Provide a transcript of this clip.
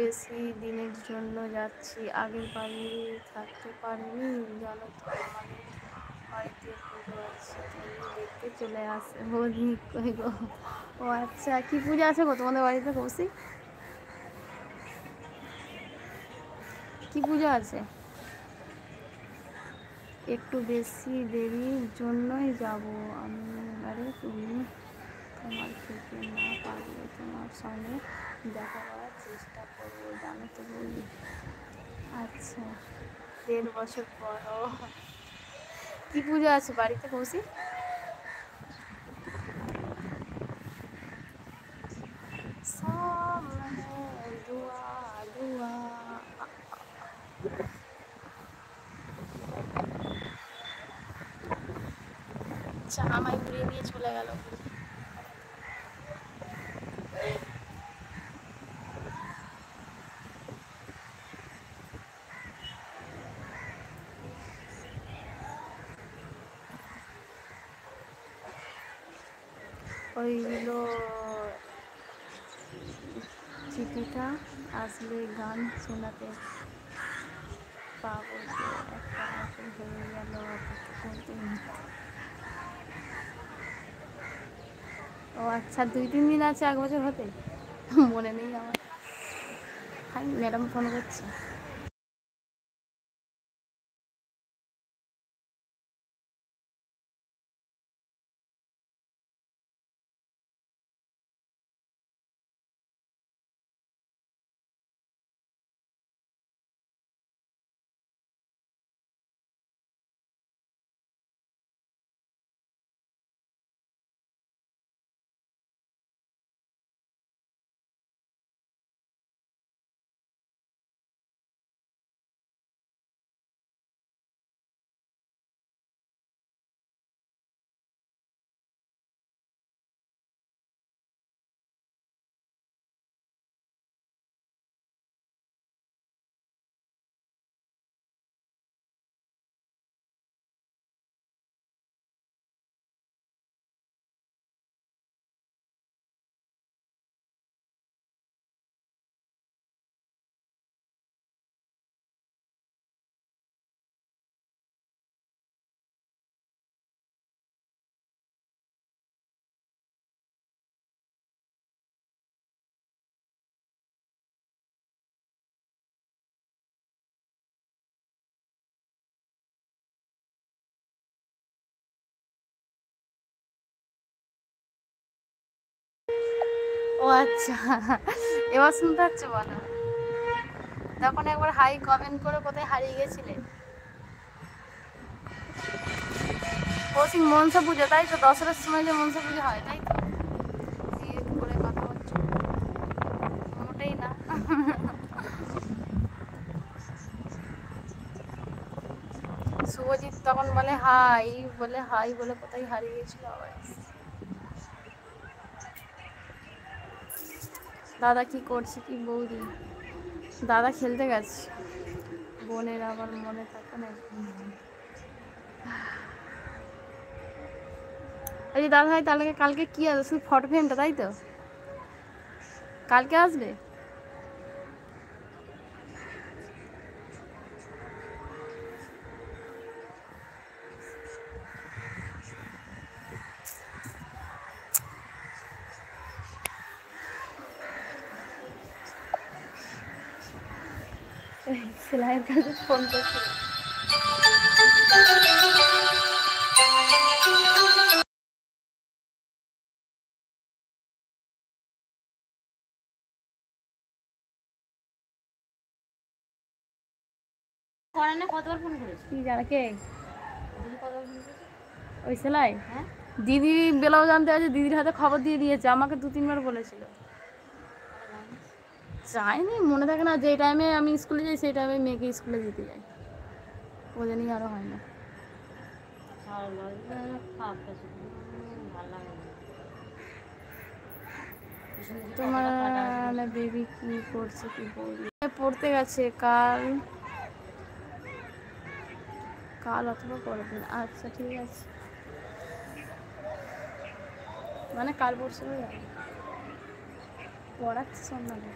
বেশি দিনের জন্য যাচ্ছি, আগের বাড়ি থাকতে পারিনি জানো তো, আমাদের বাড়িতে পুজো আছে, তুমি দেখতে চলে আসে বলি কই গো। ও আচ্ছা, কি পুজো আছে গো তোমাদের বাড়িতে কৌশিক? কি পুজো আছে? একটু বেশি দেরির জন্যই যাব আমি, এবারে তুমি তোমার থেকে না পারলে তোমার সঙ্গে দেখা করার চেষ্টা করবো জানো তো বলি। আচ্ছা, 1.5 বছর পর। ও, কি পুজো আছে বাড়িতে কৌশিক? সামনে দুয়া দুয়া। আচ্ছা, আমায় ঘুরিয়ে নিয়ে চলে গেল। ওইগুলো চিঠিটা আসলে গান শোনাতে পাবো যে 1 বছর হয়ে গেল অপেক্ষা করতে। ও আচ্ছা, 2-3 দিন আছে 1 বছর হতে। মনে নেই আমার। হ্যাঁ, ম্যাডাম ফোন করছে। ও আচ্ছা, এবার শুনতে পাচ্ছ? বলো, তখন একবার হাই কমেন্ট করে কোথায় হারিয়ে গেছিলে? কৌশিক, মনসা পুজো তাই তো? দশরার সময় যে মনসা পুজো হয় তাই তো? জিদ করে কথা বলছো? মোটেই না। শুভজিৎ তখন বলে হাই, বলে হাই বলে কোথায় হারিয়ে গেছিল আবার। দাদা কি করছে? কি বৌদি? দাদা খেলতে গেছে। বোনের আবার মনে থাকে না। আরে দাদা ভাই, তাহলে কালকে কি আছে? শুধু ফটো ফ্রেমটা তাই তো? কালকে আসবে? সেলাইয়ের কাছে ফোন করছে। কতবার ফোন করেছি? কি জানা কে? ওই সেলাই? হ্যাঁ, দিদি ব্লাউজ আনতে আছে, দিদির হাতে খবর দিয়ে দিয়েছে, আমাকে 2-3 বার বলেছিল। যাইনি, মনে থাকে না। যে টাইমে আমি স্কুলে যাই সেই টাইমে মেয়েকে স্কুলে দিতে যাই, ও জানি আরও হয় না। তোমার বেবি কি করছে? কি বলবি? পড়তে গেছে কাল, কাল অথবা পরের দিন। আচ্ছা ঠিক আছে, মানে কাল পরশু হয়ে যাবে। পড়াচ্ছে সন্ধ্যাবে।